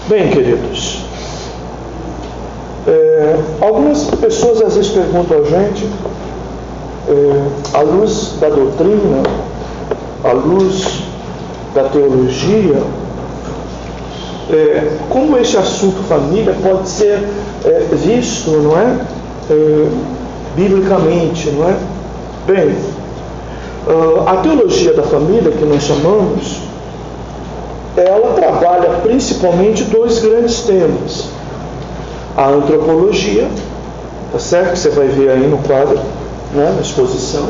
Bem, queridos, algumas pessoas às vezes perguntam a gente, à luz da doutrina, à luz da teologia, como esse assunto família pode ser visto, não é? Biblicamente, não é? Bem, a teologia da família, que nós chamamos, ela trabalha principalmente dois grandes temas: a antropologia, tá certo? Você vai ver aí no quadro, né, na exposição,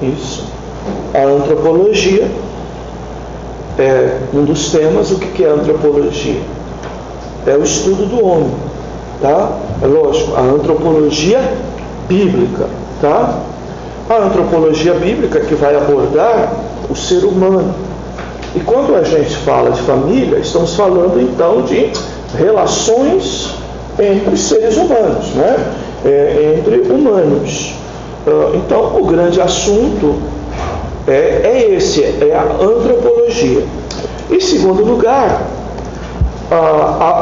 isso. A antropologia é um dos temas. O que é a antropologia? É o estudo do homem, tá? É lógico, a antropologia bíblica, tá? A antropologia bíblica que vai abordar o ser humano. E quando a gente fala de família, estamos falando então de relações entre seres humanos, né? Entre humanos. Então, o grande assunto é esse, é a antropologia. Em segundo lugar,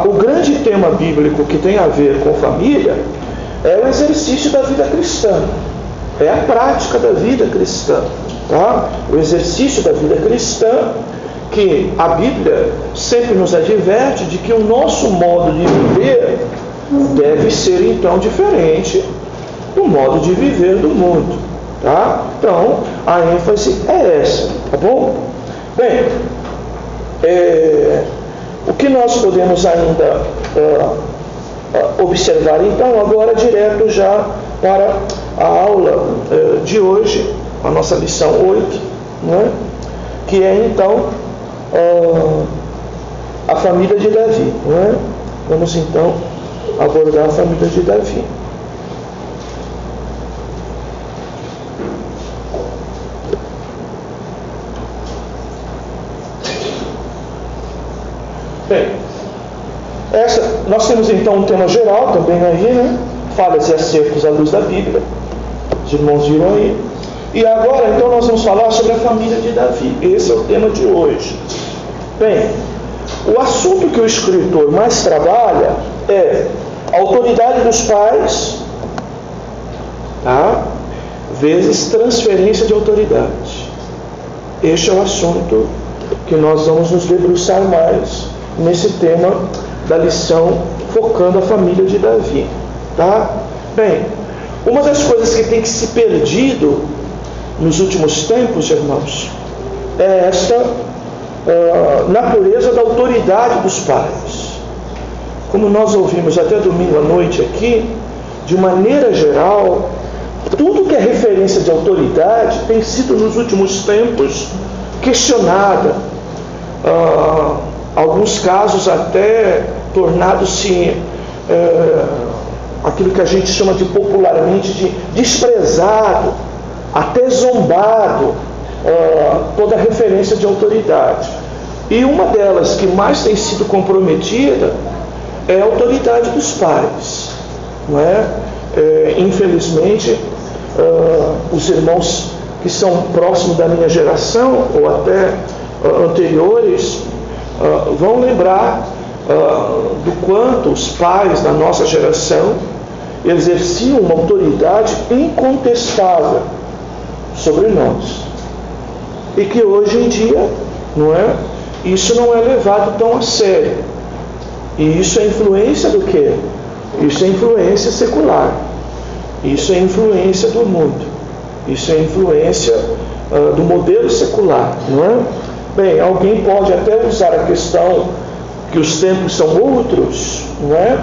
o grande tema bíblico que tem a ver com família é o exercício da vida cristã, é a prática da vida cristã, tá? O exercício da vida cristã, que a Bíblia sempre nos adverte de que o nosso modo de viver deve ser então diferente do modo de viver do mundo, tá? Então, a ênfase é essa, tá bom? Bem, o que nós podemos ainda observar então, agora direto já para a aula de hoje, a nossa lição 8, né? Que é então a família de Davi, não é? Vamos então abordar a família de Davi. Bem, nós temos então um tema geral também aí, né? Falhas e acertos à luz da Bíblia. Os irmãos viram aí. E agora então nós vamos falar sobre a família de Davi. Esse é o tema de hoje. Bem, o assunto que o escritor mais trabalha é a autoridade dos pais, tá? Vezes transferência de autoridade. Este é o assunto que nós vamos nos debruçar mais nesse tema da lição, focando a família de Davi, tá? Bem, uma das coisas que tem que se perdido nos últimos tempos, irmãos, é esta natureza da autoridade dos pais. Como nós ouvimos até domingo à noite aqui, de maneira geral, tudo que é referência de autoridade tem sido nos últimos tempos questionada. Alguns casos até tornado-se aquilo que a gente chama de popularmente de desprezado, até zombado, toda referência de autoridade. E uma delas que mais tem sido comprometida é a autoridade dos pais, não é? Infelizmente, os irmãos que são próximos da minha geração ou até anteriores vão lembrar do quanto os pais da nossa geração exerciam uma autoridade incontestável sobre nós, e que hoje em dia, não é? Isso não é levado tão a sério. E isso é influência do quê? Isso é influência secular. Isso é influência do mundo. Isso é influência do modelo secular, não é? Bem, alguém pode até usar a questão que os tempos são outros, não é?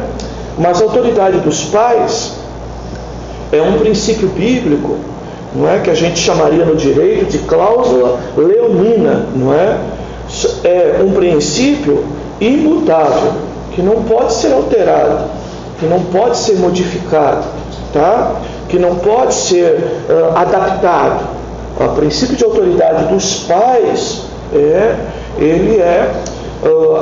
Mas a autoridade dos pais é um princípio bíblico, não é? Que a gente chamaria no direito de cláusula leonina, não é? É um princípio imutável, que não pode ser alterado, que não pode ser modificado, tá? Que não pode ser adaptado. O princípio de autoridade dos pais ele é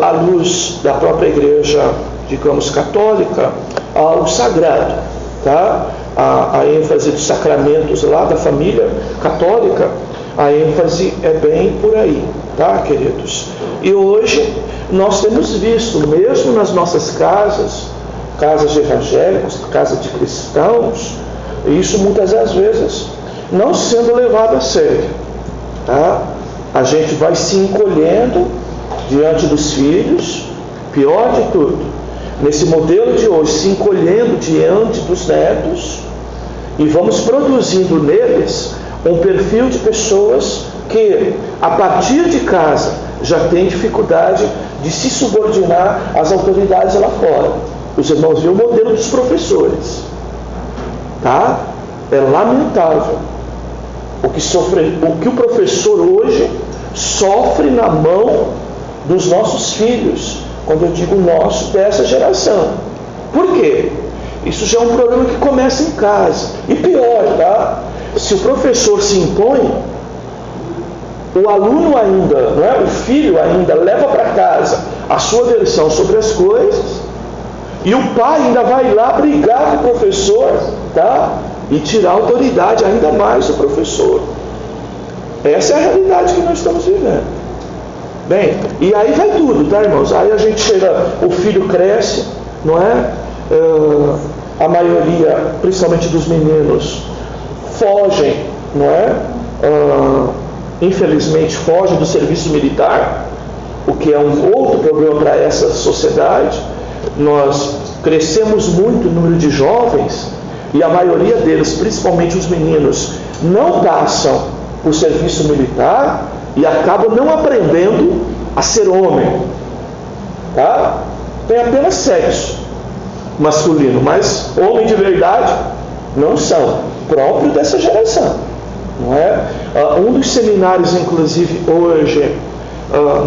à luz da própria igreja, digamos, católica, algo sagrado, tá? A ênfase dos sacramentos lá da família católica a ênfase é bem por aí, tá, queridos? E hoje nós temos visto, mesmo nas nossas casas de evangélicos, casas de cristãos, isso muitas das vezes não sendo levado a sério, tá? A gente vai se encolhendo diante dos filhos, pior de tudo, nesse modelo de hoje, se encolhendo diante dos netos, e vamos produzindo neles um perfil de pessoas que, a partir de casa, já tem dificuldade de se subordinar às autoridades lá fora. Os irmãos viram o modelo dos professores, tá? É lamentável o que o professor hoje sofre na mão dos nossos filhos, quando eu digo nosso, dessa geração. Por quê? Isso já é um problema que começa em casa. E pior, tá? Se o professor se impõe, o aluno ainda, né, o filho ainda leva para casa a sua versão sobre as coisas, e o pai ainda vai lá brigar com o professor, tá? E tirar a autoridade ainda mais do professor. Essa é a realidade que nós estamos vivendo. Bem, e aí vai tudo, tá, irmãos? Aí a gente chega, o filho cresce, não é? A maioria, principalmente dos meninos, fogem, não é? Infelizmente fogem do serviço militar, o que é um outro problema para essa sociedade. Nós crescemos muito o número de jovens, e a maioria deles, principalmente os meninos, não passam por serviço militar e acabam não aprendendo a ser homem, tá? Tem apenas sexo masculino, mas homem de verdade não são, próprio dessa geração, não é? Um dos seminários, inclusive, hoje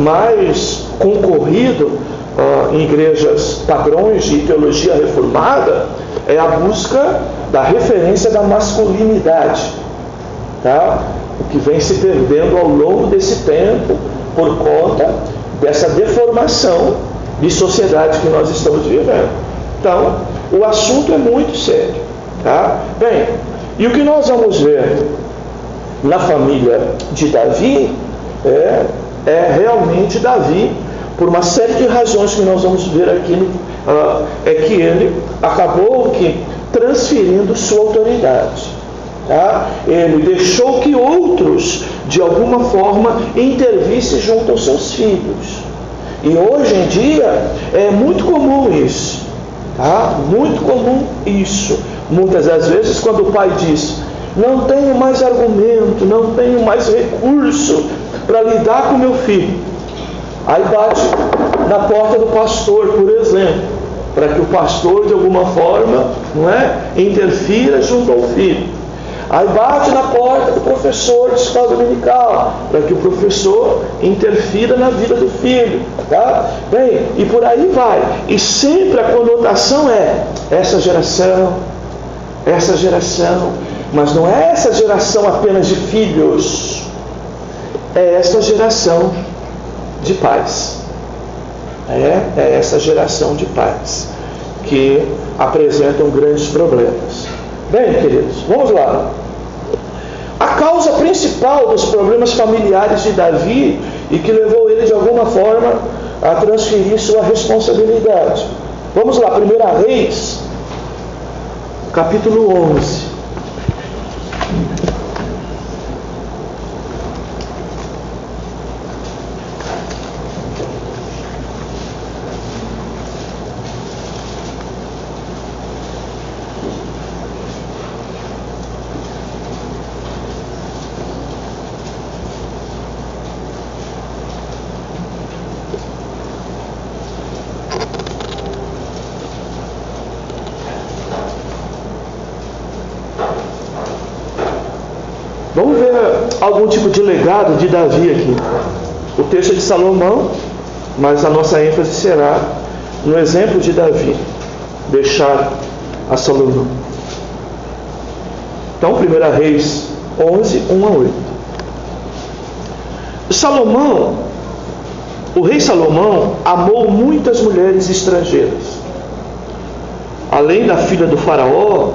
mais concorrido em igrejas padrões de teologia reformada é a busca da referência da masculinidade, tá? O que vem se perdendo ao longo desse tempo por conta dessa deformação de sociedade que nós estamos vivendo. Então, o assunto é muito sério, tá? Bem, e o que nós vamos ver na família de Davi é realmente Davi, por uma série de razões que nós vamos ver aqui, é que ele acabou transferindo sua autoridade, tá? Ele deixou que outros, de alguma forma, intervissem junto aos seus filhos. E hoje em dia é muito comum isso, tá? Muito comum isso. Muitas das vezes, quando o pai diz: não tenho mais argumento, não tenho mais recurso para lidar com meu filho, aí bate na porta do pastor, por exemplo, para que o pastor, de alguma forma, não é, interfira junto ao filho. Aí bate na porta do professor de escola dominical, para que o professor interfira na vida do filho, tá? Bem, e por aí vai. E sempre a conotação é essa geração, mas não é essa geração apenas de filhos, é essa geração de pais. É essa geração de pais que apresentam grandes problemas. Bem, queridos, vamos lá. A causa principal dos problemas familiares de Davi e que levou ele de alguma forma a transferir sua responsabilidade. Vamos lá, 1 Reis, capítulo 11. Vamos ver algum tipo de legado de Davi aqui. O texto é de Salomão, mas a nossa ênfase será no exemplo de Davi, deixar a Salomão. Então, 1 Reis 11, 1 a 8. Salomão, o rei Salomão, amou muitas mulheres estrangeiras. Além da filha do faraó,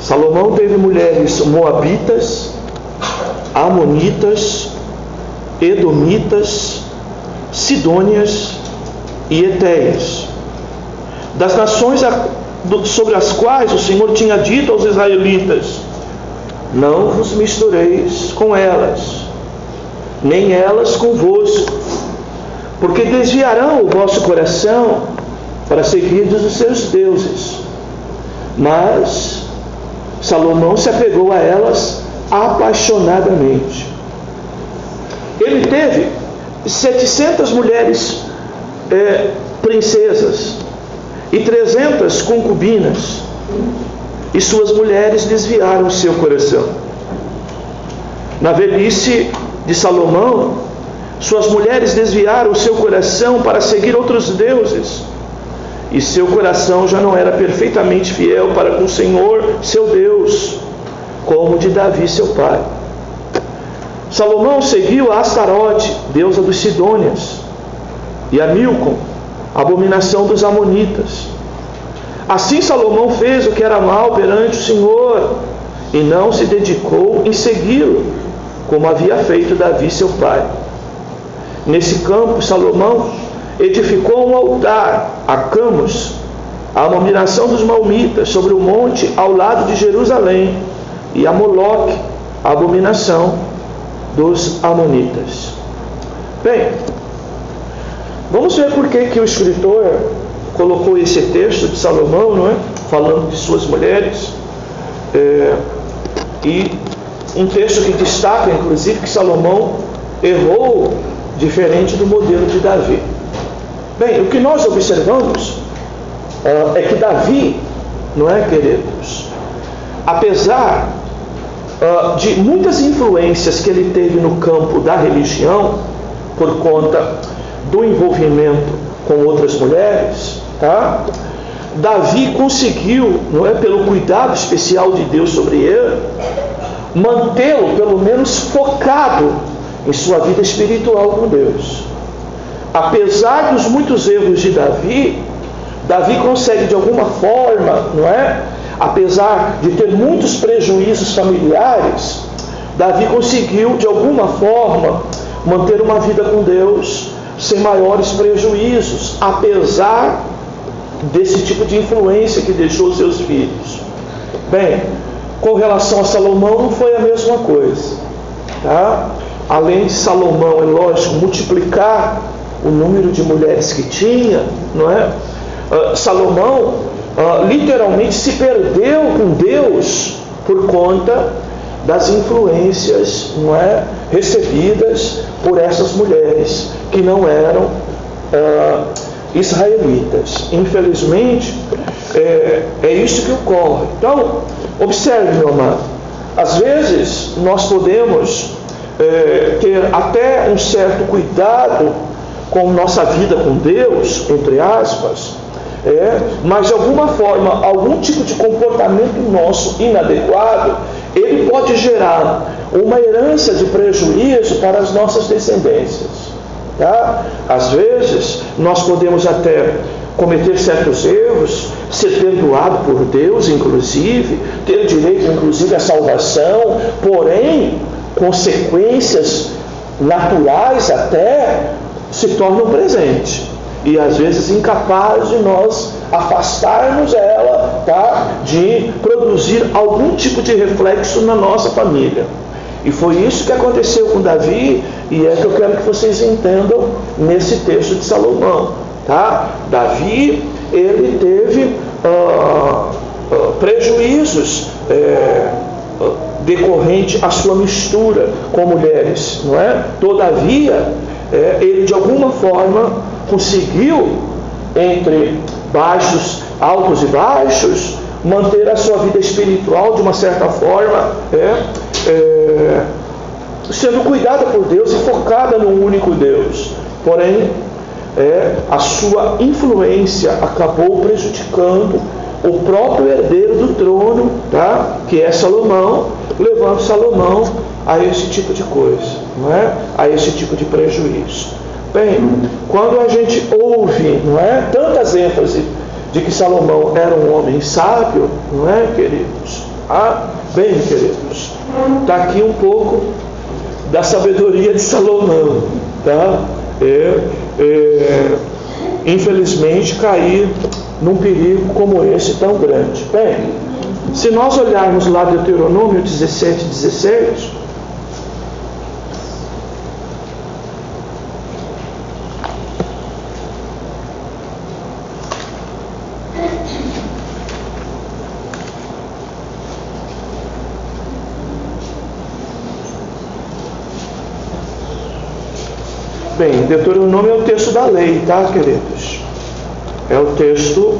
Salomão teve mulheres moabitas, amonitas, edomitas, sidônias e etéias, das nações sobre as quais o Senhor tinha dito aos israelitas: não vos mistureis com elas, nem elas convosco, porque desviarão o vosso coração para seguirdes os seus deuses. Mas Salomão se apegou a elas apaixonadamente. Ele teve 700 mulheres princesas e 300 concubinas, e suas mulheres desviaram o seu coração. Na velhice de Salomão, suas mulheres desviaram o seu coração para seguir outros deuses, e seu coração já não era perfeitamente fiel para com o Senhor, seu Deus, como o de Davi, seu pai. Salomão seguiu a Astarote, deusa dos Sidônias, e a Milcom, abominação dos Amonitas. Assim Salomão fez o que era mal perante o Senhor, e não se dedicou em segui-lo, como havia feito Davi, seu pai. Nesse campo, Salomão edificou um altar a Camus, a abominação dos Maomitas, sobre o monte ao lado de Jerusalém, e a Moloque, a abominação dos Amonitas. Bem, vamos ver por que o escritor colocou esse texto de Salomão, não é? Falando de suas mulheres, e um texto que destaca, inclusive, que Salomão errou diferente do modelo de Davi. Bem, o que nós observamos é que Davi, não é, queridos, apesar de muitas influências que ele teve no campo da religião, por conta do envolvimento com outras mulheres, tá? Davi conseguiu, não é, pelo cuidado especial de Deus sobre ele, mantê-lo pelo menos focado em sua vida espiritual com Deus. Apesar dos muitos erros de Davi consegue de alguma forma, não é? Apesar de ter muitos prejuízos familiares, Davi conseguiu de alguma forma manter uma vida com Deus sem maiores prejuízos, apesar desse tipo de influência que deixou seus filhos. Bem, com relação a Salomão não foi a mesma coisa, tá? Além de Salomão, é lógico, multiplicar o número de mulheres que tinha, não é? Salomão literalmente se perdeu com Deus por conta das influências, não é, recebidas por essas mulheres que não eram israelitas. Infelizmente, é isso que ocorre. Então, observe, meu amado, às vezes nós podemos ter até um certo cuidado com nossa vida com Deus, entre aspas, mas de alguma forma, algum tipo de comportamento nosso inadequado, ele pode gerar uma herança de prejuízo para as nossas descendências, tá? Às vezes, nós podemos até cometer certos erros, ser perdoado por Deus, inclusive, ter direito, inclusive, à salvação, porém, consequências naturais até se tornam presentes. E às vezes incapaz de nós afastarmos ela, tá, de produzir algum tipo de reflexo na nossa família. E foi isso que aconteceu com Davi, e é que eu quero que vocês entendam nesse texto de Salomão, tá? Davi, ele teve prejuízos decorrente à sua mistura com mulheres, não é? Todavia, ele de alguma forma conseguiu, entre altos e baixos, manter a sua vida espiritual de uma certa forma, sendo cuidada por Deus e focada no único Deus. Porém, a sua influência acabou prejudicando o próprio herdeiro do trono, tá? Que é Salomão, levando Salomão a esse tipo de coisa, não é? A esse tipo de prejuízo. Bem, quando a gente ouve, não é, tantas ênfases de que Salomão era um homem sábio, não é, queridos? Bem, queridos, está aqui um pouco da sabedoria de Salomão, tá? Infelizmente, cair num perigo como esse tão grande. Bem, se nós olharmos lá Deuteronômio 17, 17, bem, Deuteronômio é o texto da lei, tá, queridos? É o texto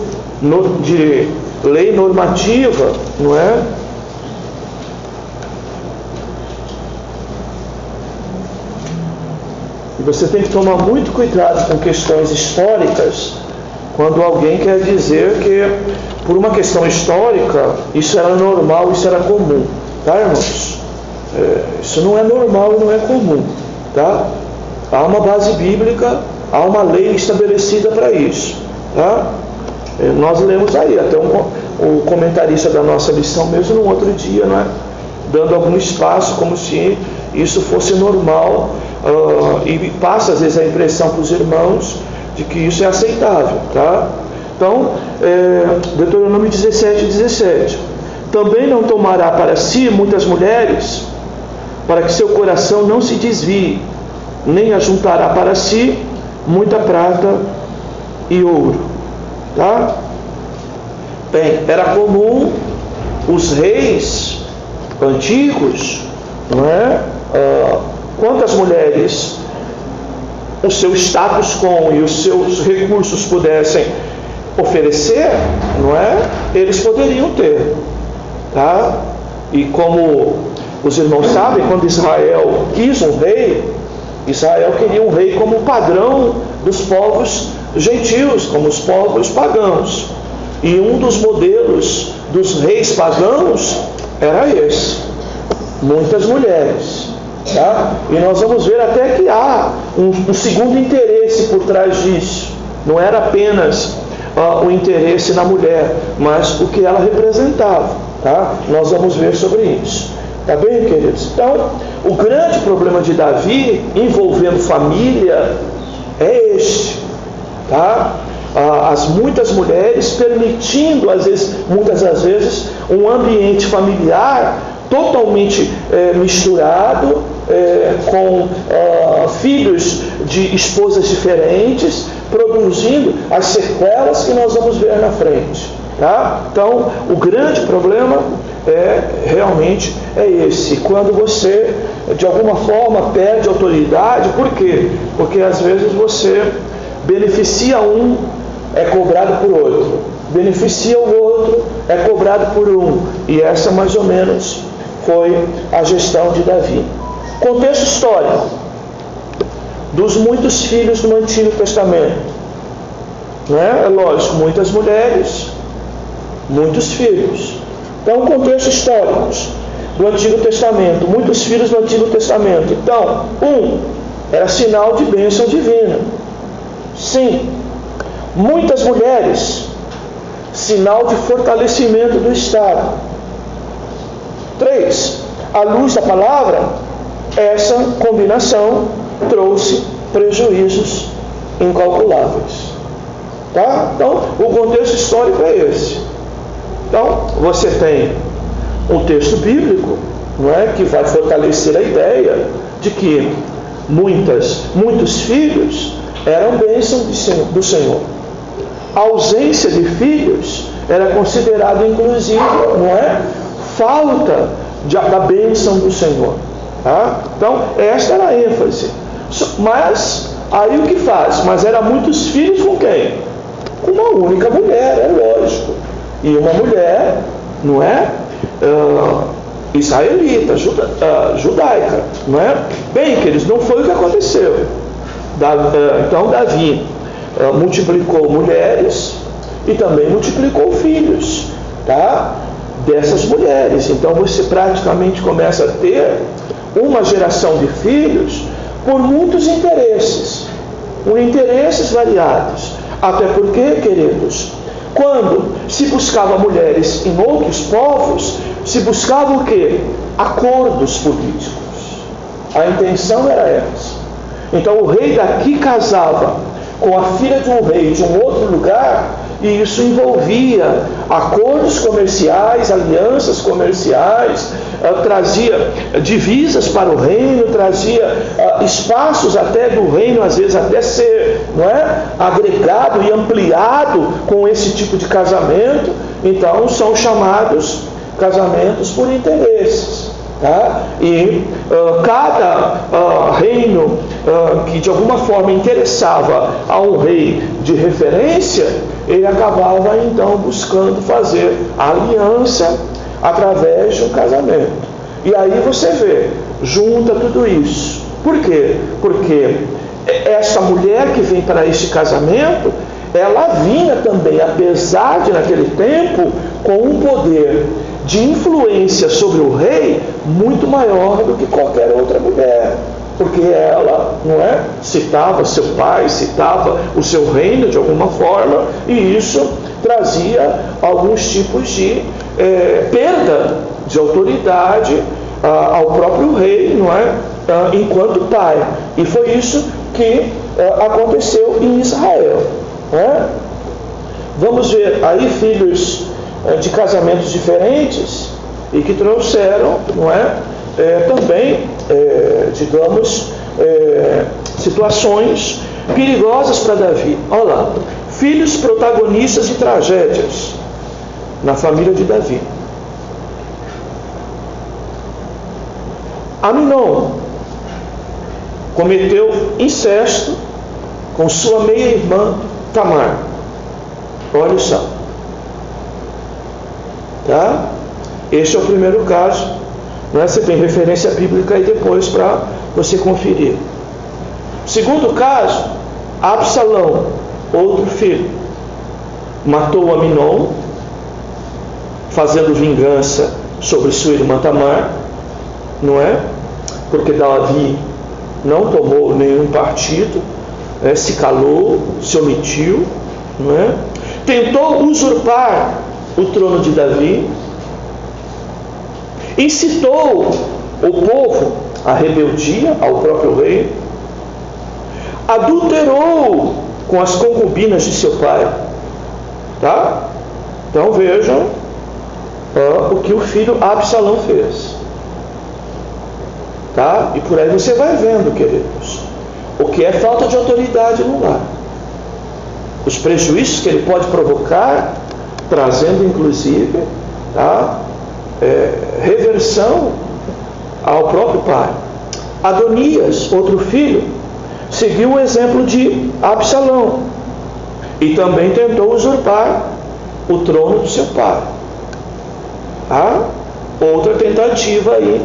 de lei normativa, não é? E você tem que tomar muito cuidado com questões históricas, quando alguém quer dizer que, por uma questão histórica, isso era normal, isso era comum, tá, irmãos? Isso não é normal e não é comum, tá? Há uma base bíblica, há uma lei estabelecida para isso, tá? Nós lemos aí, até o comentarista da nossa lição mesmo num outro dia, não é? Dando algum espaço como se isso fosse normal, e passa às vezes a impressão para os irmãos de que isso é aceitável, tá? Então, Deuteronômio 17, 17. Também não tomará para si muitas mulheres, para que seu coração não se desvie, nem ajuntará para si muita prata e ouro, tá? Bem, era comum os reis antigos, não é? Quantas mulheres o seu status quo e os seus recursos pudessem oferecer, não é? Eles poderiam ter, tá? E como os irmãos sabem, quando Israel quis um rei, Israel queria um rei como padrão dos povos gentios, como os povos pagãos. E um dos modelos dos reis pagãos era esse: muitas mulheres, tá? E nós vamos ver até que há um segundo interesse por trás disso. Não era apenas o interesse na mulher, mas o que ela representava, tá? Nós vamos ver sobre isso. Tá bem, queridos? Então, o grande problema de Davi, envolvendo família, é este, tá? As muitas mulheres permitindo, muitas das vezes, um ambiente familiar totalmente misturado, com filhos de esposas diferentes, produzindo as sequelas que nós vamos ver na frente, tá? Então, o grande problema realmente é esse: quando você de alguma forma perde autoridade. Por quê? Porque às vezes você beneficia um, é cobrado por outro, beneficia o outro, é cobrado por um. E essa mais ou menos foi a gestão de Davi. Contexto histórico dos muitos filhos no Antigo Testamento, né? É lógico, muitas mulheres, muitos filhos. Então, contexto histórico do Antigo Testamento, muitos filhos do Antigo Testamento. Então, era sinal de bênção divina. Sim. Muitas mulheres, sinal de fortalecimento do Estado. 3. À luz da palavra, essa combinação trouxe prejuízos incalculáveis. Tá? Então, o contexto histórico é esse. Então, você tem um texto bíblico, não é, que vai fortalecer a ideia de que muitos filhos eram bênção do Senhor. A ausência de filhos era considerado, inclusive, não é, falta da bênção do Senhor. Tá? Então, esta era a ênfase. Mas, aí o que faz? Mas era muitos filhos com quem? Com uma única mulher, é lógico. E uma mulher, não é? Israelita, judaica, não é? Bem, queridos, não foi o que aconteceu. Então, Davi multiplicou mulheres e também multiplicou filhos, tá? Dessas mulheres. Então, você praticamente começa a ter uma geração de filhos por muitos interesses, por interesses variados. Até porque, queridos, quando se buscava mulheres em outros povos, se buscava o quê? Acordos políticos. A intenção era essa. Então o rei daqui casava com a filha de um rei de um outro lugar, e isso envolvia acordos comerciais, alianças comerciais, trazia divisas para o reino, trazia espaços até do reino, às vezes até ser, não é, agregado e ampliado com esse tipo de casamento. Então são chamados casamentos por interesses. Tá? E cada reino que de alguma forma interessava a um rei de referência, ele acabava então buscando fazer a aliança através de um casamento. E aí você vê, junta tudo isso. Por quê? Porque essa mulher que vem para este casamento, ela vinha também, apesar de naquele tempo, com um poder de influência sobre o rei muito maior do que qualquer outra mulher, porque ela, não é, citava seu pai, citava o seu reino de alguma forma, e isso trazia alguns tipos de perda de autoridade ao próprio rei, não é, enquanto pai. E foi isso que aconteceu em Israel, não é? Vamos ver aí filhos de casamentos diferentes e que trouxeram, não é, também, digamos, situações perigosas para Davi. Olha lá, filhos protagonistas de tragédias na família de Davi. Aminon cometeu incesto com sua meia-irmã Tamar. Olha só. Tá? Este é o primeiro caso, né? Você tem referência bíblica aí depois para você conferir. Segundo caso, Absalão, outro filho, matou Aminon, fazendo vingança sobre sua irmã Tamar, não é? Porque Davi não tomou nenhum partido, se calou, se omitiu, não é? Tentou usurpar o trono de Davi, incitou o povo à rebeldia ao próprio rei, adulterou com as concubinas de seu pai, tá? Então vejam o que o filho Absalão fez, tá? E por aí você vai vendo, queridos, o que é falta de autoridade no lar, os prejuízos que ele pode provocar, trazendo inclusive, tá, reversão ao próprio pai. Adonias, outro filho, seguiu o exemplo de Absalão e também tentou usurpar o trono do seu pai. Tá? Outra tentativa aí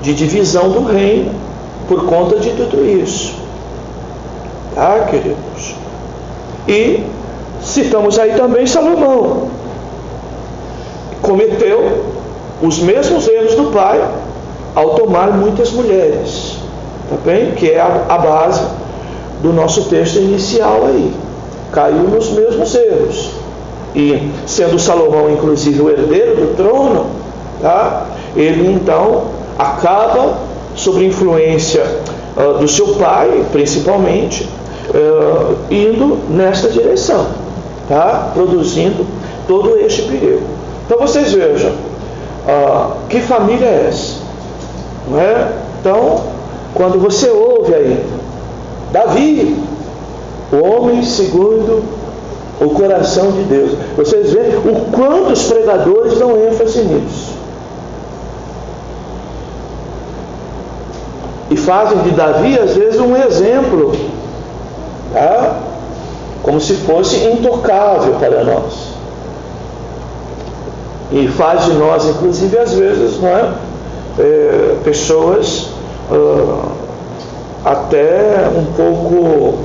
de divisão do reino por conta de tudo isso. Tá, queridos? E citamos aí também Salomão. Cometeu os mesmos erros do pai ao tomar muitas mulheres, tá bem? Que é a base do nosso texto inicial aí. Caiu nos mesmos erros. E sendo Salomão inclusive o herdeiro do trono, tá? Ele então acaba, sob influência do seu pai, principalmente, indo nesta direção, tá? Produzindo todo este perigo. Então vocês vejam, que família é essa? Não é? Então, quando você ouve aí, Davi, o homem segundo o coração de Deus, vocês veem o quanto os pregadores dão ênfase nisso. E fazem de Davi, às vezes, um exemplo, tá? Como se fosse intocável para nós. E faz de nós, inclusive, às vezes, não é? Pessoas até um pouco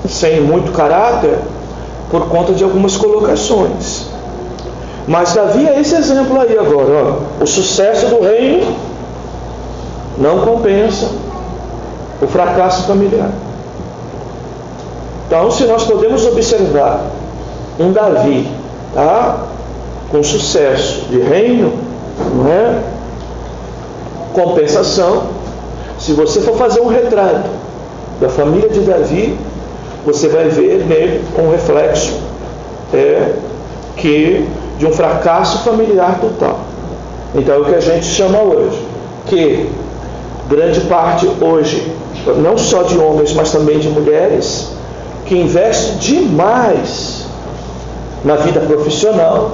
sem muito caráter por conta de algumas colocações. Mas Davi é esse exemplo aí agora, ó. O sucesso do reino não compensa o fracasso familiar. Então, se nós podemos observar um Davi, tá, com sucesso de reino, não é? Compensação, se você for fazer um retrato da família de Davi, você vai ver nele um reflexo de um fracasso familiar total. Então é o que a gente chama hoje, que grande parte hoje, não só de homens, mas também de mulheres, que investe demais na vida profissional,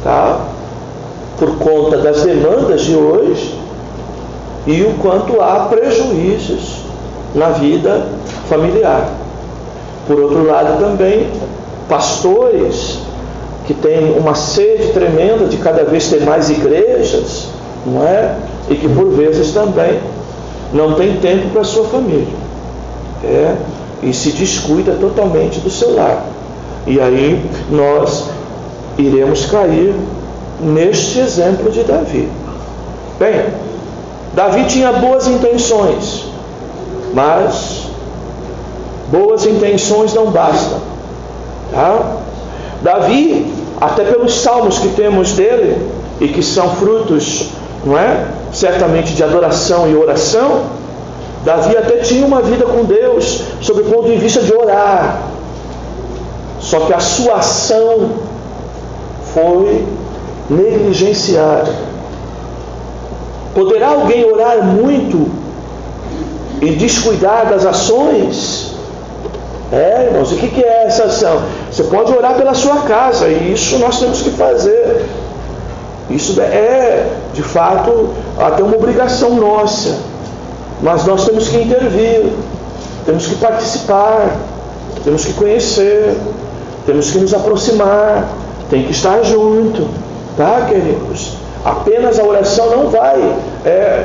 tá? Por conta das demandas de hoje, e o quanto há prejuízos na vida familiar. Por outro lado também, pastores que têm uma sede tremenda de cada vez ter mais igrejas, não é? E que por vezes também não tem tempo para a sua família, e se descuida totalmente do seu lar. E aí nós iremos cair neste exemplo de Davi. Bem, Davi tinha boas intenções, mas boas intenções não bastam, tá? Davi, até pelos salmos que temos dele, e que são frutos, não é? Certamente de adoração e oração, Davi até tinha uma vida com Deus, sob o ponto de vista de orar. Só que a sua ação foi negligenciada. Poderá alguém orar muito e descuidar das ações? Irmãos, o que é essa ação? Você pode orar pela sua casa, e isso nós temos que fazer. Isso é, de fato, até uma obrigação nossa. Mas nós temos que intervir, temos que participar, temos que conhecer, temos que nos aproximar, tem que estar junto, tá, queridos? Apenas a oração não vai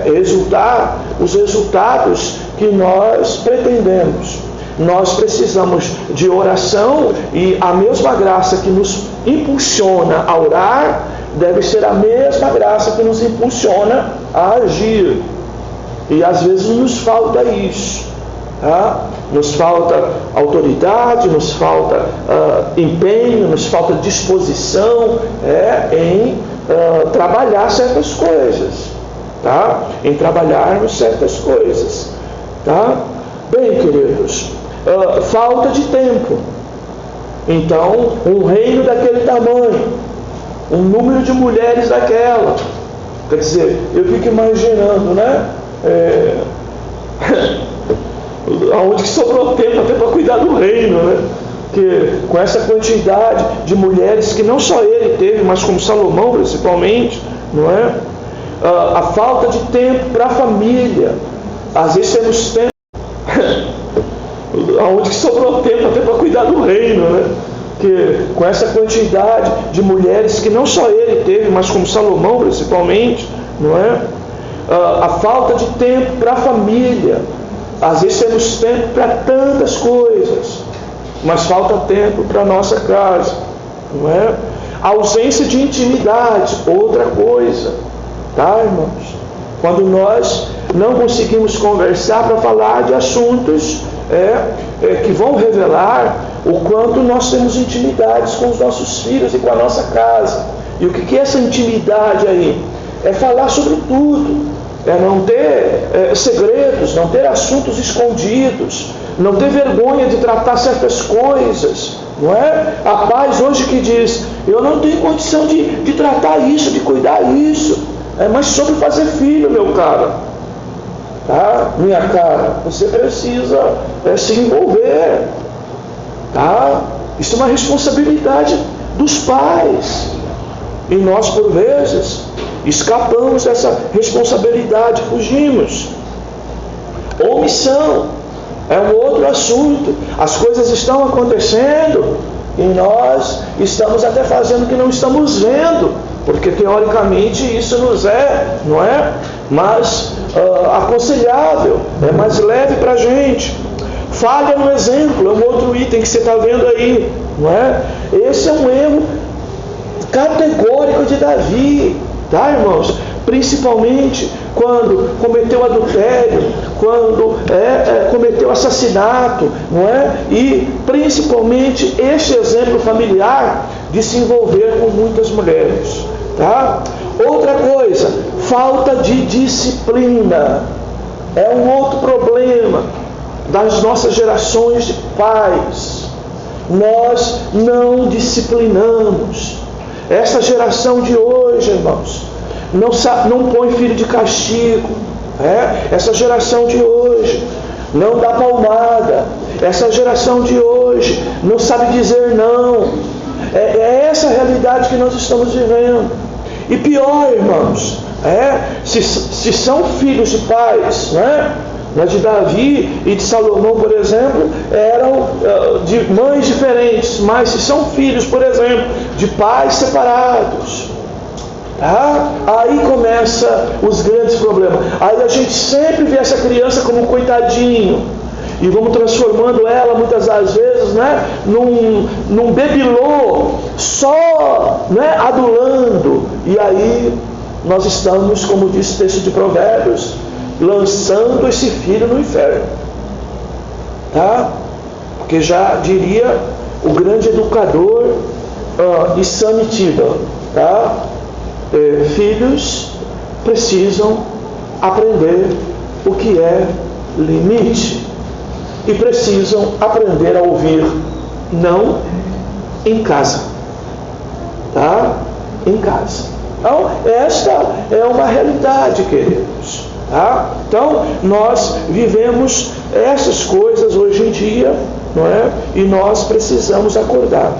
resultar os resultados que nós pretendemos. Nós precisamos de oração, e a mesma graça que nos impulsiona a orar deve ser a mesma graça que nos impulsiona a agir. E às vezes nos falta isso, tá? Nos falta autoridade, nos falta empenho, nos falta disposição em trabalhar certas coisas, tá? Em trabalharmos certas coisas, tá? Bem, queridos, falta de tempo. Então, um reino daquele tamanho, um número de mulheres daquela, quer dizer, eu fico imaginando, né? Aonde que sobrou tempo até para cuidar do reino, né? Que com essa quantidade de mulheres que não só ele teve, mas como Salomão principalmente, não é? A falta de tempo para a família. Às vezes temos tempo aonde que sobrou tempo até para cuidar do reino, né? Que com essa quantidade de mulheres que não só ele teve, mas como Salomão principalmente, não é? A falta de tempo para a família. Às vezes temos tempo para tantas coisas, mas falta tempo para a nossa casa, não é? A ausência de intimidade, outra coisa, tá, irmãos? Quando nós não conseguimos conversar para falar de assuntos que vão revelar o quanto nós temos intimidades com os nossos filhos e com a nossa casa. E o que é essa intimidade aí? É falar sobre tudo. Não ter segredos, não ter assuntos escondidos, não ter vergonha de tratar certas coisas, não é? A paz hoje que diz, eu não tenho condição de tratar isso, de cuidar isso, mas sobre fazer filho, meu caro, tá? Minha cara, você precisa se envolver, tá? Isso é uma responsabilidade dos pais, e nós por vezes escapamos dessa responsabilidade, fugimos. Omissão é um outro assunto. As coisas estão acontecendo e nós estamos até fazendo que não estamos vendo, porque teoricamente isso nos não é mais aconselhável, é mais leve para a gente. Falha no exemplo, é um outro item que você está vendo aí, não é? Esse é um erro categórico de Davi, tá, irmãos? Principalmente quando cometeu adultério, quando cometeu assassinato, não é? E principalmente este exemplo familiar de se envolver com muitas mulheres, tá? Outra coisa, falta de disciplina. É um outro problema das nossas gerações de pais. Nós não disciplinamos. Essa geração de hoje, irmãos, não põe filho de castigo. Essa geração de hoje não dá palmada. Essa geração de hoje não sabe dizer não. É essa a realidade que nós estamos vivendo. E pior, irmãos, se são filhos de pais, de Davi e de Salomão, por exemplo, eram de mães diferentes, mas se são filhos, por exemplo, de pais separados, aí começa os grandes problemas. Aí a gente sempre vê essa criança como um coitadinho, e vamos transformando ela muitas das vezes num bebelô, só adulando. E aí nós estamos, como diz o texto de Provérbios, lançando esse filho no inferno. Porque já diria o grande educador Isami Tida, filhos precisam aprender o que é limite e precisam aprender a ouvir não em casa. Em casa. Então, esta é uma realidade, queridos. Então, nós vivemos essas coisas hoje em dia, não é? E nós precisamos acordar.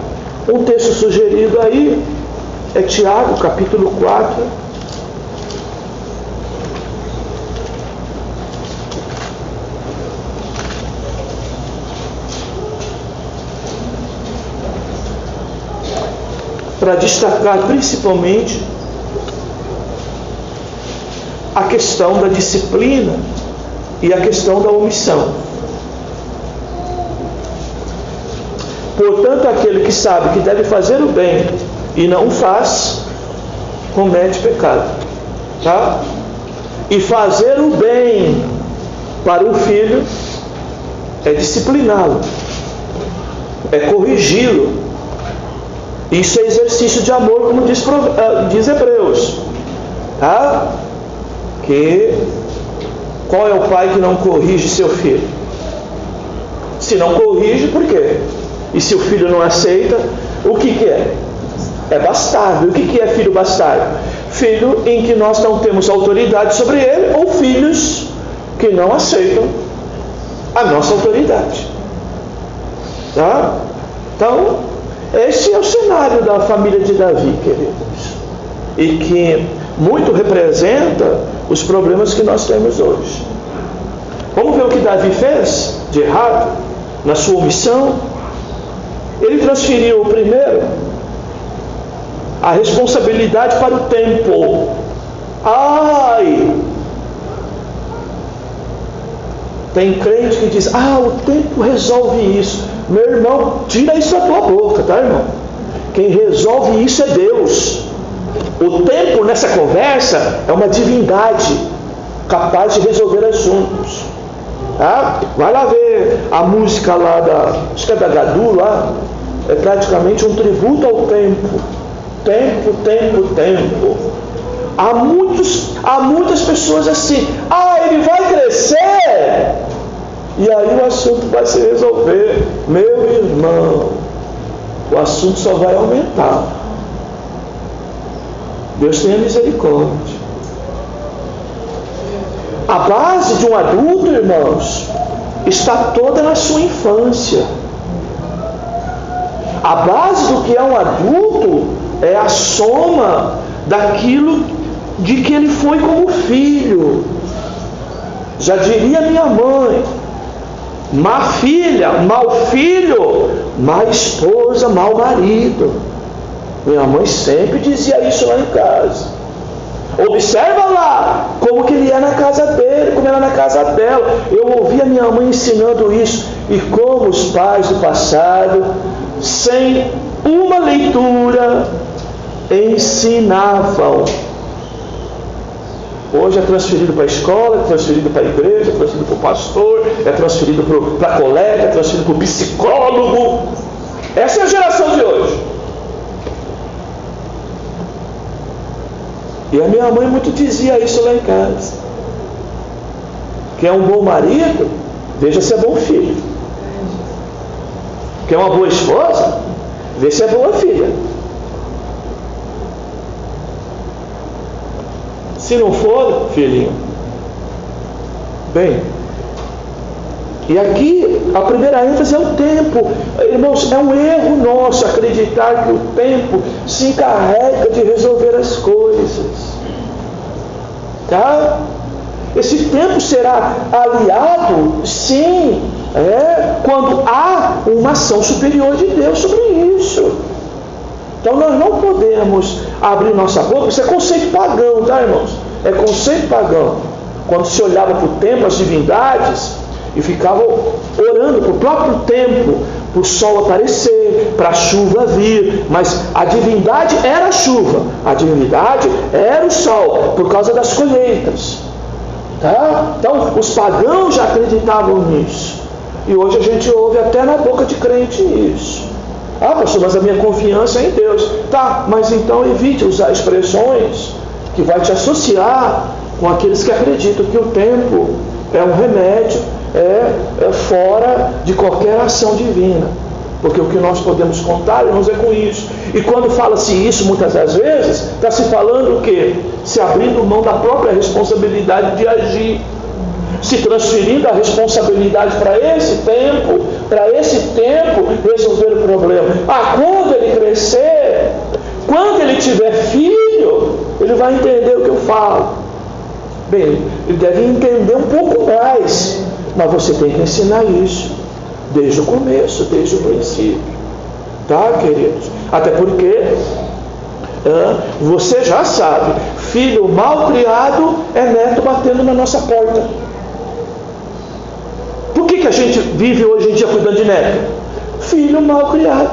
Um texto sugerido aí é Tiago, capítulo 4. Para destacar principalmente a questão da disciplina e a questão da omissão. Portanto, aquele que sabe que deve fazer o bem e não o faz, comete pecado. E fazer o bem para o filho é discipliná-lo, é corrigi-lo. Isso é exercício de amor, como diz Hebreus. Qual é o pai que não corrige seu filho? Se não corrige, por quê? E se o filho não aceita, o que é? É bastardo. O que é filho bastardo? Filho em que nós não temos autoridade sobre ele, ou filhos que não aceitam a nossa autoridade. Então, este é o cenário da família de Davi, queridos, e que muito representa os problemas que nós temos hoje. Vamos ver o que Davi fez de errado na sua omissão. Ele transferiu primeiro a responsabilidade para o templo. Tem crente que diz: o templo resolve isso. Meu irmão, tira isso da tua boca, irmão? Quem resolve isso é Deus. O templo nessa conversa é uma divindade capaz de resolver assuntos. Vai lá ver a música lá acho que é da Gadu lá, é praticamente um tributo ao tempo. Tempo. Há muitas pessoas assim: ele vai crescer e aí o assunto vai se resolver. Meu irmão, o assunto só vai aumentar. Deus tenha misericórdia. A base de um adulto, irmãos, está toda na sua infância. A base do que é um adulto é a soma daquilo de que ele foi como filho. Já diria minha mãe: má filha, mau filho, má esposa, mau marido. Minha mãe sempre dizia isso lá em casa. Observa lá como que ele é na casa dele, como era na casa dela. Eu ouvia minha mãe ensinando isso. E como os pais do passado, sem uma leitura, ensinavam. Hoje é transferido para a escola, é transferido para a igreja, é transferido para o pastor, é transferido para a colega, é transferido para o psicólogo. Essa é a geração de hoje. E a minha mãe muito dizia isso lá em casa. Quer um bom marido, veja se é bom filho. Quer uma boa esposa, veja se é boa filha. Se não for, filhinho. Bem, e aqui a primeira ênfase é o tempo. Irmãos, é um erro nosso acreditar que o tempo se encarrega de resolver as coisas. Tá? Esse tempo será aliado, sim, quando há uma ação superior de Deus sobre isso. Então nós não podemos abrir nossa boca. Isso é conceito pagão, tá, irmãos? É conceito pagão. Quando se olhava para o tempo, as divindades, e ficava orando para o próprio tempo, para o sol aparecer, para a chuva vir. Mas a divindade era a chuva, a divindade era o sol, por causa das colheitas. Tá? Então os pagãos já acreditavam nisso. E hoje a gente ouve até na boca de crente isso. Ah, pastor, mas a minha confiança é em Deus. Tá, mas então evite usar expressões que vai te associar com aqueles que acreditam que o tempo é um remédio, é fora de qualquer ação divina. Porque o que nós podemos contar, irmãos, é com isso. E quando fala-se isso, muitas das vezes, está se falando o quê? Se abrindo mão da própria responsabilidade de agir. Se transferindo a responsabilidade para esse tempo resolver o problema. Ah, quando ele crescer, quando ele tiver filho, ele vai entender o que eu falo. Bem, ele deve entender um pouco mais, mas você tem que ensinar isso desde o começo, desde o princípio. Tá, queridos? Até porque você já sabe, filho mal criado é neto batendo na nossa porta. Por que a gente vive hoje em dia cuidando de neto? Filho mal criado.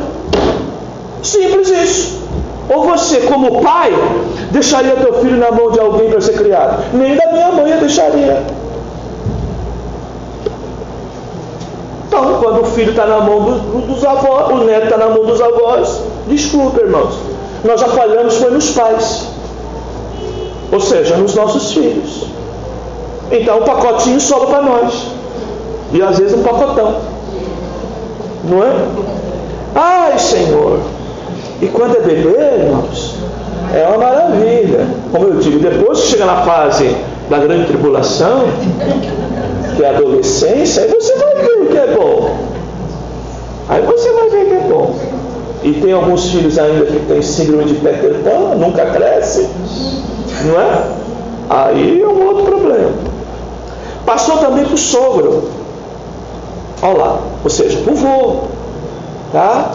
Simples isso. Ou você, como pai, deixaria teu filho na mão de alguém para ser criado? Nem da minha mãe eu deixaria. Então, quando o filho está na mão dos avós, o neto está na mão dos avós, desculpa, irmãos, nós já falhamos foi nos pais. Ou seja, nos nossos filhos. Então, o pacotinho sobra para nós. E às vezes um pacotão. Não é? Ai, Senhor! E quando é bebê, irmãos, é uma maravilha. Como eu digo, depois que chega na fase da grande tribulação, que é a adolescência, aí você vai ver o que é bom. Aí você vai ver o que é bom. E tem alguns filhos ainda que tem síndrome de Peter Pan, nunca cresce. Não é? Aí é um outro problema. Passou também para o sogro. Olha lá, ou seja, para o vô. Tá?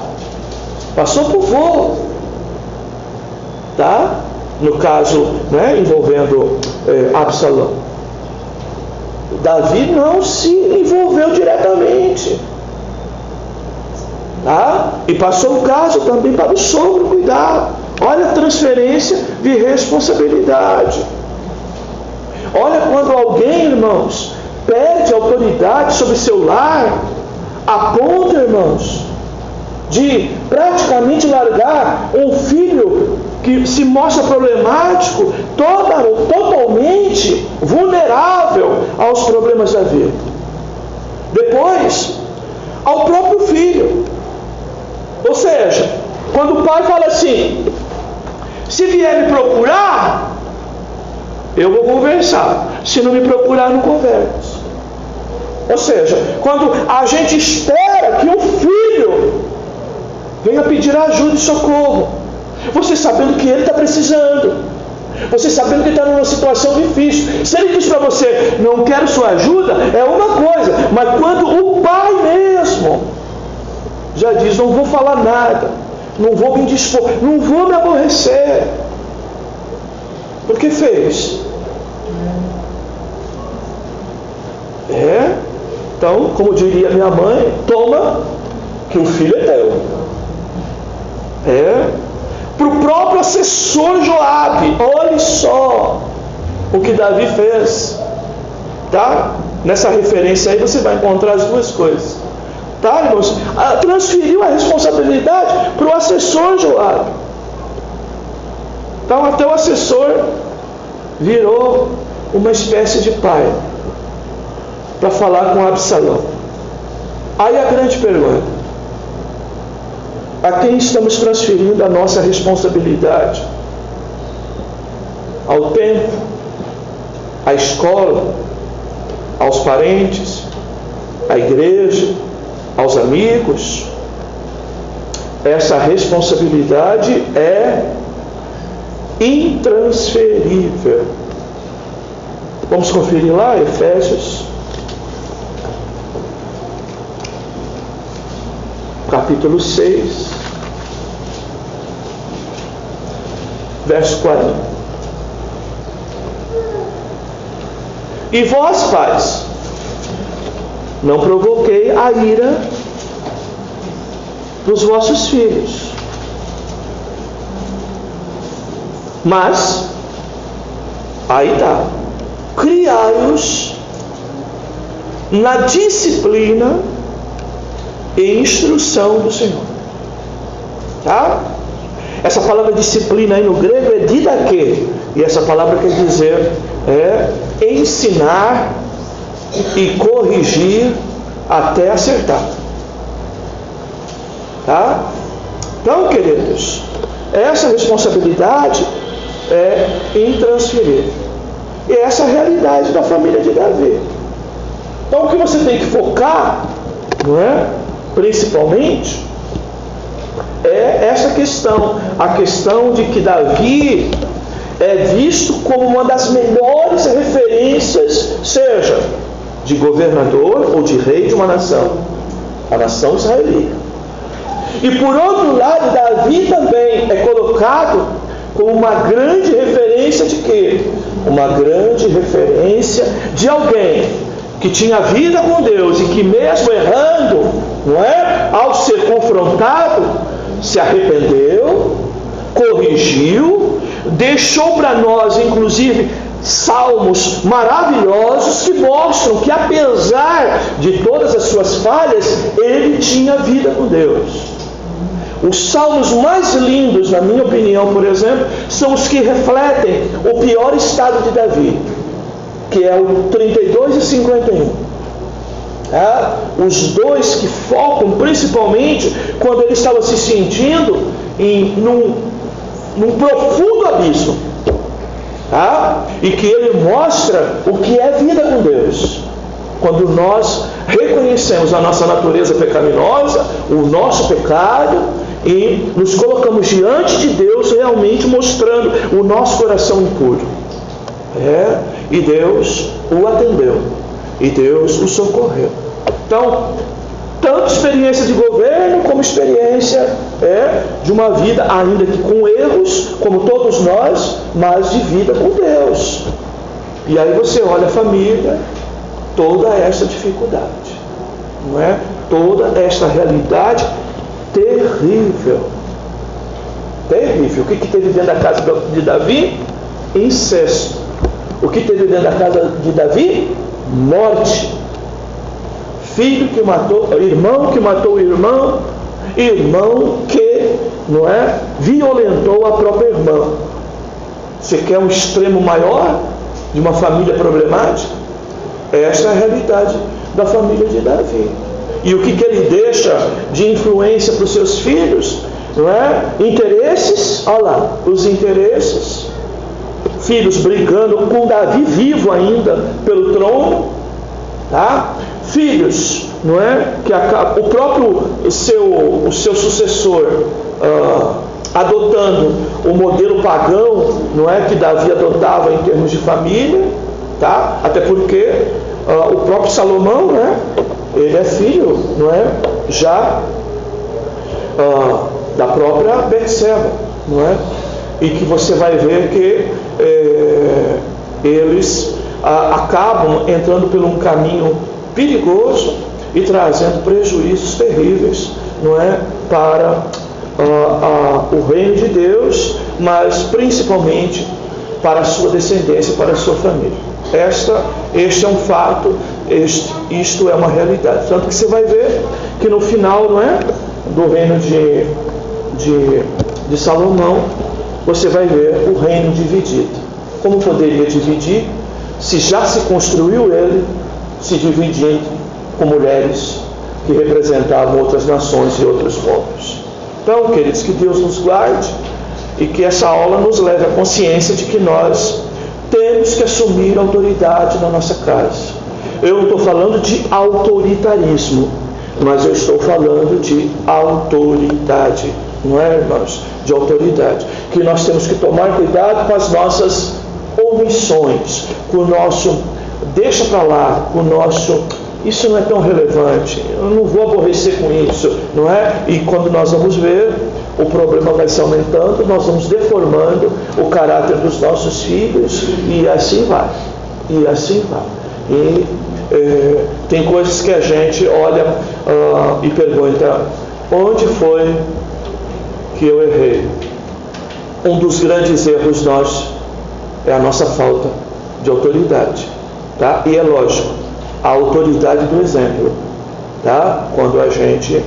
Passou para o vô. Tá? No caso, né, envolvendo Absalão. Davi não se envolveu diretamente. Tá? E passou o caso também para o sogro cuidar. Olha a transferência de responsabilidade. Olha quando alguém, irmãos, perde autoridade sobre seu lar, a ponto, irmãos, de praticamente largar um filho que se mostra problemático, totalmente vulnerável aos problemas da vida. Depois, ao próprio filho. Ou seja, quando o pai fala assim, se vier me procurar, eu vou conversar. Se não me procurar, não converso. Ou seja, quando a gente espera que o filho venha pedir ajuda e socorro, você sabendo que ele está precisando, você sabendo que ele está numa situação difícil, se ele diz para você, não quero sua ajuda, é uma coisa, mas quando o pai mesmo já diz, não vou falar nada, não vou me dispor, não vou me aborrecer, porque fez. Então, como diria minha mãe, toma, que o filho é teu. Para o próprio assessor Joabe, olhe só o que Davi fez. Tá? Nessa referência aí você vai encontrar as duas coisas. Tá, irmãos? Transferiu a responsabilidade para o assessor Joabe. Então até o assessor virou uma espécie de pai para falar com Absalão. Aí a grande pergunta: a quem estamos transferindo a nossa responsabilidade? Ao tempo, à escola, aos parentes, à igreja, aos amigos? Essa responsabilidade é intransferível. Vamos conferir lá, Efésios, capítulo 6, verso 40. E vós, pais, não provoquei a ira dos vossos filhos, mas, aí está, criai-os na disciplina e instrução do Senhor. Tá? Essa palavra disciplina aí no grego é didaquê, e essa palavra quer dizer ensinar e corrigir até acertar. Tá? Então, queridos, essa responsabilidade é intransferível. E essa é a realidade da família de Davi. Então, o que você tem que focar, não é? Principalmente, é essa questão. A questão de que Davi é visto como uma das melhores referências, seja de governador ou de rei de uma nação, a nação israelita. E por outro lado, Davi também é colocado como uma grande referência de quê? Uma grande referência de alguém que tinha vida com Deus e que mesmo errando, não é? Ao ser confrontado, se arrependeu, corrigiu, deixou para nós, inclusive, salmos maravilhosos que mostram que, apesar de todas as suas falhas, ele tinha vida com Deus. Os salmos mais lindos, na minha opinião, por exemplo, são os que refletem o pior estado de Davi, que é o 32 e 51. Os dois que focam principalmente quando ele estava se sentindo num profundo abismo. E que ele mostra o que é vida com Deus. Quando nós reconhecemos a nossa natureza pecaminosa, o nosso pecado, e nos colocamos diante de Deus, realmente mostrando o nosso coração impuro. E Deus o atendeu, e Deus o socorreu. Então, tanto experiência de governo, como experiência de uma vida, ainda que com erros, como todos nós, mas de vida com Deus. E aí você olha a família, toda essa dificuldade, não é? Toda esta realidade terrível. Terrível. O que teve dentro da casa de Davi? Incesto. O que teve dentro da casa de Davi? Morte. Filho que matou, irmão que matou o irmão, irmão que, não é, violentou a própria irmã. Você quer um extremo maior de uma família problemática? Essa é a realidade da família de Davi. E o que ele deixa de influência para os seus filhos? Não é? Interesses, olha lá, os interesses. Filhos brigando com Davi vivo ainda pelo trono, tá? Filhos, não é? Que o próprio o seu sucessor adotando o modelo pagão, não é? Que Davi adotava em termos de família, tá? Até porque o próprio Salomão, né? Ele é filho, não é? Já da própria Betseba, não é? E que você vai ver que eles acabam entrando por um caminho perigoso e trazendo prejuízos terríveis, não é? Para o reino de Deus, mas principalmente para a sua descendência, para a sua família. Este é um fato, isto é uma realidade. Tanto que você vai ver que no final, não é, do reino de Salomão, você vai ver o reino dividido. como poderia dividir, se já se construiu ele, se dividindo com mulheres que representavam outras nações e outros povos. Então, queridos, que Deus nos guarde e que essa aula nos leve à consciência de que nós temos que assumir autoridade na nossa casa. Eu não estou falando de autoritarismo, mas eu estou falando de autoridade, não é, irmãos? De autoridade. Que nós temos que tomar cuidado com as nossas omissões, com o nosso deixa para lá, com o nosso isso não é tão relevante, eu não vou aborrecer com isso, não é? E quando nós vamos ver, o problema vai se aumentando, nós vamos deformando o caráter dos nossos filhos, e assim vai, e assim vai. E tem coisas que a gente olha e pergunta, onde foi que eu errei? Um dos grandes erros nossos é a nossa falta de autoridade, tá? E é lógico, a autoridade do exemplo, tá? Quando a gente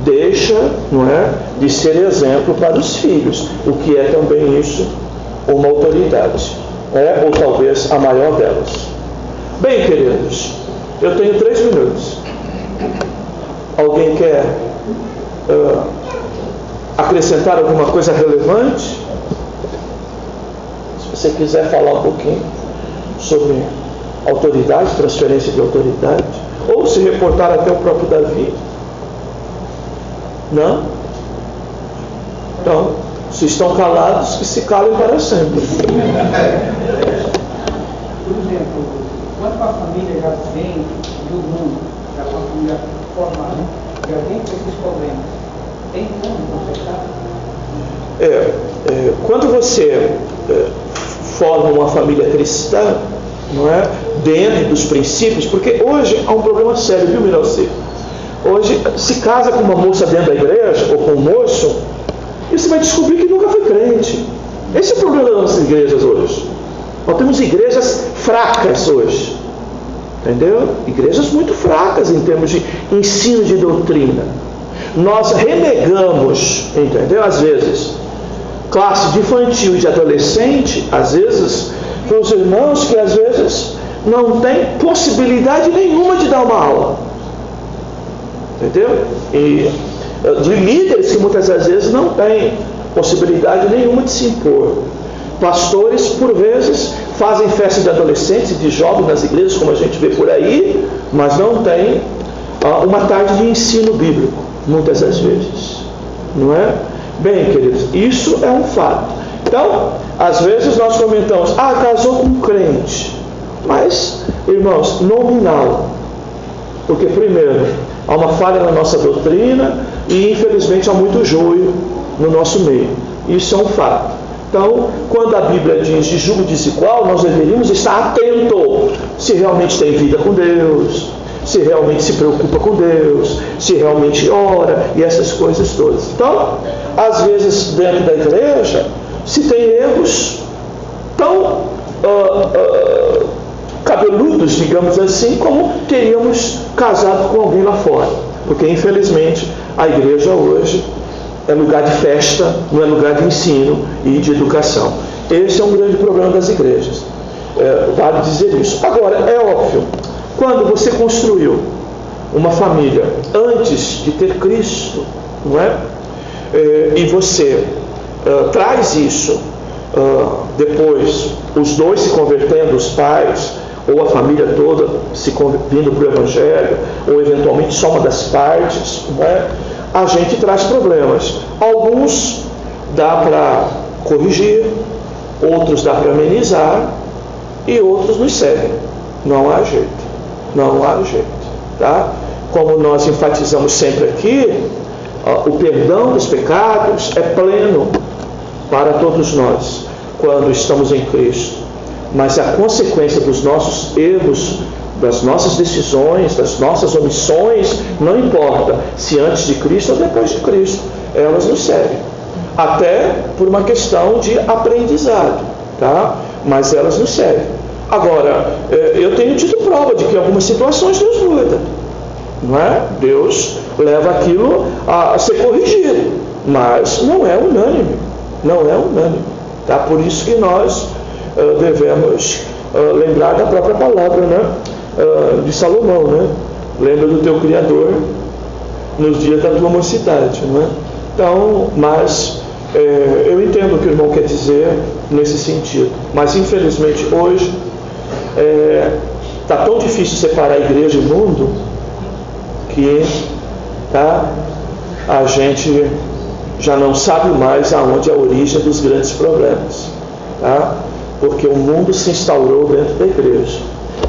deixa, não é, de ser exemplo para os filhos, o que é também isso, uma autoridade, ou talvez a maior delas. Bem, queridos, eu tenho 3 minutos. Alguém quer acrescentar alguma coisa relevante? Se você quiser falar um pouquinho sobre autoridade, transferência de autoridade, ou se reportar até o próprio Davi. Não? Então, se estão calados, que se calem para sempre. Por exemplo, quando a família já vem do mundo, já uma família formada, já vem com esses problemas, tem como consertar? Quando você forma uma família cristã, não é? Dentro dos princípios, porque hoje há um problema sério, viu, Miralci? Hoje, se casa com uma moça dentro da igreja, ou com um moço, e você vai descobrir que nunca foi crente. Esse é o problema das nossas igrejas hoje. Nós temos igrejas fracas hoje, entendeu? Igrejas muito fracas em termos de ensino de doutrina. Nós renegamos, entendeu? Às vezes, classe de infantil e de adolescente, às vezes, para os irmãos que às vezes não tem possibilidade nenhuma de dar uma aula, entendeu? E de líderes que muitas das vezes não têm possibilidade nenhuma de se impor. Pastores, por vezes, fazem festa de adolescentes e de jovens nas igrejas, como a gente vê por aí, mas não tem uma tarde de ensino bíblico, muitas das vezes, não é? Bem, queridos, isso é um fato. Então, às vezes nós comentamos, casou com um crente, mas, irmãos, nominal, porque primeiro, há uma falha na nossa doutrina e infelizmente há muito joio no nosso meio, isso é um fato. Então, quando a Bíblia diz de julgo desigual, nós deveríamos estar atento se realmente tem vida com Deus, se realmente se preocupa com Deus, se realmente ora e essas coisas todas. Então, às vezes dentro da igreja se tem erros tão cabeludos, digamos assim, como teríamos casado com alguém lá fora, porque infelizmente a igreja hoje é lugar de festa, não é lugar de ensino e de educação. Esse é um grande problema das igrejas, vale dizer isso. Agora, é óbvio, quando você construiu uma família antes de ter Cristo, não é? E você traz isso depois, os dois se convertendo, os pais ou a família toda se vindo para o Evangelho, ou eventualmente só uma das partes, não é? A gente traz problemas. Alguns dá para corrigir, outros dá para amenizar e outros nos seguem. Não há jeito, não há jeito, tá? Como nós enfatizamos sempre aqui, o perdão dos pecados é pleno para todos nós quando estamos em Cristo, mas a consequência dos nossos erros, das nossas decisões, das nossas omissões, não importa se antes de Cristo ou depois de Cristo, elas nos seguem, até por uma questão de aprendizado, tá? Mas elas nos seguem. Agora, eu tenho tido prova de que em algumas situações Deus muda, não é? Deus leva aquilo a ser corrigido, mas não é unânime, não é unânime, tá? Por isso que nós devemos lembrar da própria palavra, né? De Salomão, né? Lembra do teu Criador nos dias da tua mocidade, né? Então, mas eu entendo o que o irmão quer dizer nesse sentido, mas infelizmente hoje está tão difícil separar a igreja e o mundo que a gente já não sabe mais aonde é a origem dos grandes problemas, tá? Porque o mundo se instaurou dentro da igreja.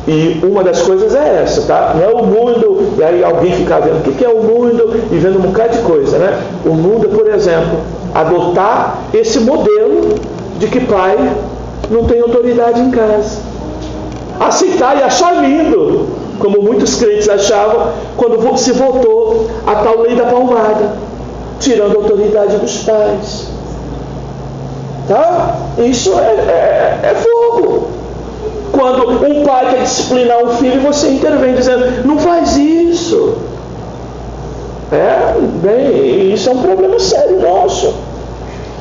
E uma das coisas é essa, tá? Não é o mundo, e aí alguém fica vendo o que é o mundo e vendo um bocado de coisa, né? O mundo é, por exemplo, adotar esse modelo de que pai não tem autoridade em casa. Aceitar e achar lindo, como muitos crentes achavam, quando se votou a tal lei da palmada, tirando a autoridade dos pais. Tá? Isso é fogo. Quando um pai quer disciplinar um filho, você intervém dizendo, não faz isso. Isso é um problema sério nosso.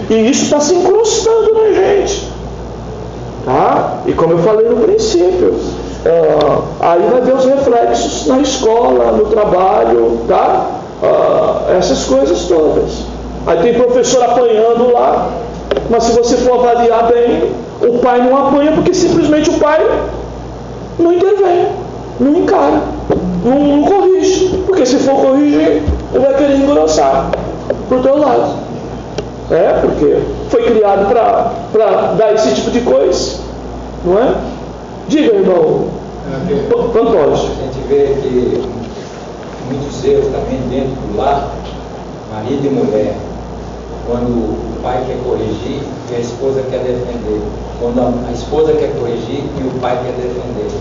E isso está se incrustando na gente. Tá? E como eu falei no princípio, aí vai ver os reflexos na escola, no trabalho, tá? Essas coisas todas. Aí tem professor apanhando lá, mas se você for avaliar bem, o pai não apanha porque simplesmente o pai não intervém, não encara, não corrige, porque se for corrigir, ele vai querer engrossar pro teu lado. Porque foi criado para dar esse tipo de coisa, não é? Diga, irmão Antônio. A gente vê que muitos erros também dentro do lar, marido e mulher, quando o pai quer corrigir e a esposa quer defender, quando a esposa quer corrigir e o pai quer defender.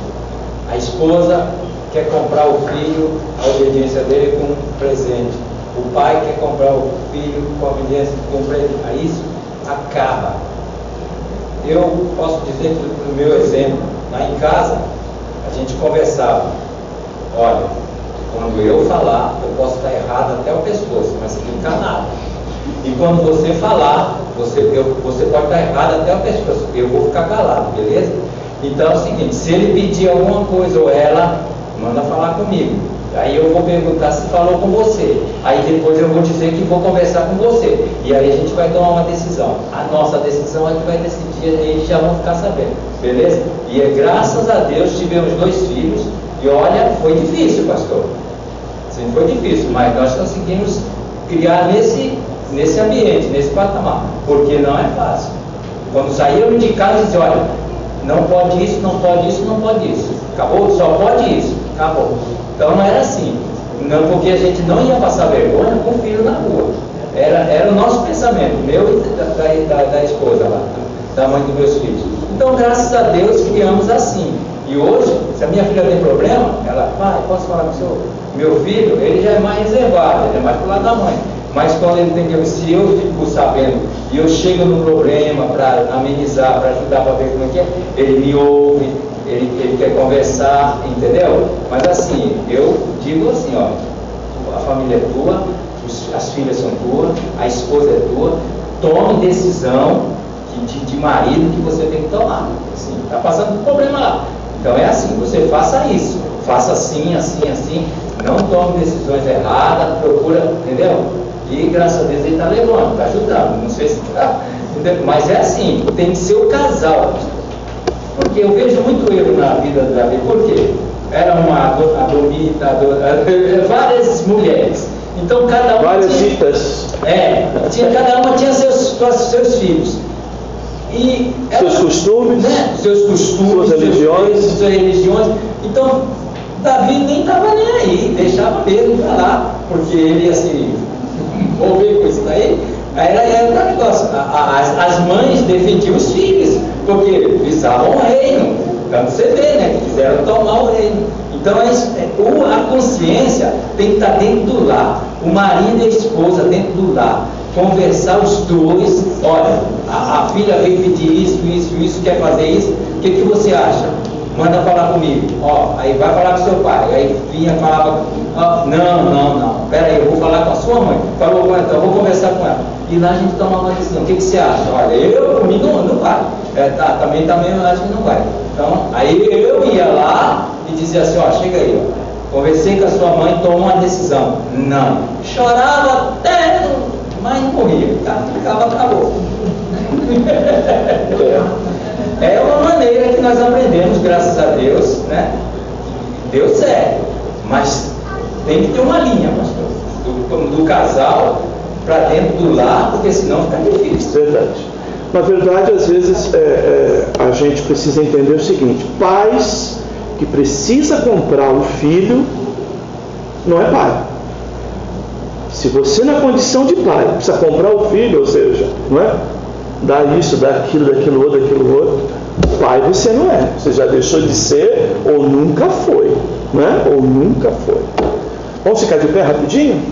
A esposa quer comprar o filho, a obediência dele com um presente. O pai quer comprar o filho com a obediência com um presente. Aí isso acaba. Eu posso dizer que no meu exemplo, lá em casa, a gente conversava. Olha, quando eu falar, eu posso estar errado até o pescoço, mas você fica nada. E quando você falar, você pode estar errado até o pescoço, eu vou ficar calado, beleza? Então é o seguinte, se ele pedir alguma coisa ou ela, manda falar comigo. Aí eu vou perguntar se falou com você. Aí depois eu vou dizer que vou conversar com você. E aí a gente vai tomar uma decisão. A nossa decisão é que vai decidir, eles já vão ficar sabendo. Beleza? E graças a Deus tivemos 2 filhos. E olha, foi difícil, pastor. Sim, foi difícil, mas nós conseguimos criar nesse ambiente, nesse patamar. Porque não é fácil. Quando saíram de casa, diziam, olha, não pode isso, não pode isso, não pode isso. Acabou? Só pode isso. Acabou. Então não era assim, não, porque a gente não ia passar vergonha com o filho na rua. Era o nosso pensamento, meu e da esposa lá, da mãe dos meus filhos. Então, graças a Deus, criamos assim. E hoje, se a minha filha tem problema, ela, pai, posso falar com o senhor? Meu filho, ele já é mais reservado, ele é mais pro lado da mãe. Mas quando ele entendeu, se eu fico sabendo e eu chego no problema para amenizar, para ajudar, para ver como é que é, ele me ouve. Ele quer conversar, entendeu? Mas assim, eu digo assim, ó, a família é tua, as filhas são tuas, a esposa é tua, tome decisão de marido que você tem que tomar. Assim, tá passando um problema lá. Então é assim, você faça isso, faça assim, assim, assim, não tome decisões erradas, procura, entendeu? E graças a Deus ele está levando, está ajudando, não sei se está, entendeu? Mas é assim, tem que ser o casal. Porque eu vejo muito erro na vida da Davi. Por quê? Era uma Adonita, várias mulheres. Então cada uma várias citas. Cada uma tinha seus filhos. E seus costumes, né? Seus costumes, suas religiões. Então Davi nem estava nem aí, deixava mesmo falar, porque ele ia se envolver com isso daí. Era um negócio. As mães defendiam os filhos, porque visavam o reino. Então você vê, né? Que quiseram tomar o reino. Então a consciência tem que estar dentro do lar. O marido e a esposa dentro do lar. Conversar os dois. Olha, a filha veio pedir isso, quer fazer isso. O que você acha? Manda falar comigo. Aí vai falar com seu pai. Aí vinha, falava, não. Pera aí, eu vou falar com a sua mãe. Falou com ela, então eu vou conversar com ela. e lá a gente toma uma decisão. O que você acha? Olha, eu, por mim, não vai. Também eu acho que não vai. Então, aí eu ia lá e dizia assim, ó, chega aí, ó, conversei com a sua mãe, toma uma decisão. Não. Chorava até, mas não morria. Tá? Acabou. É uma maneira que nós aprendemos, graças a Deus, né? Deu certo. Mas tem que ter uma linha, pastor, do casal para dentro do lar, porque senão fica difícil. Verdade. Na verdade, às vezes, a gente precisa entender o seguinte: pais que precisa comprar o filho, não é pai. Se você, na condição de pai, precisa comprar o filho, ou seja, não é? Dá isso, dá aquilo, daquilo outro, pai você não é. Você já deixou de ser ou nunca foi, não é? Ou nunca foi. Vamos ficar de pé rapidinho?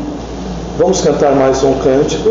Vamos cantar mais um cântico.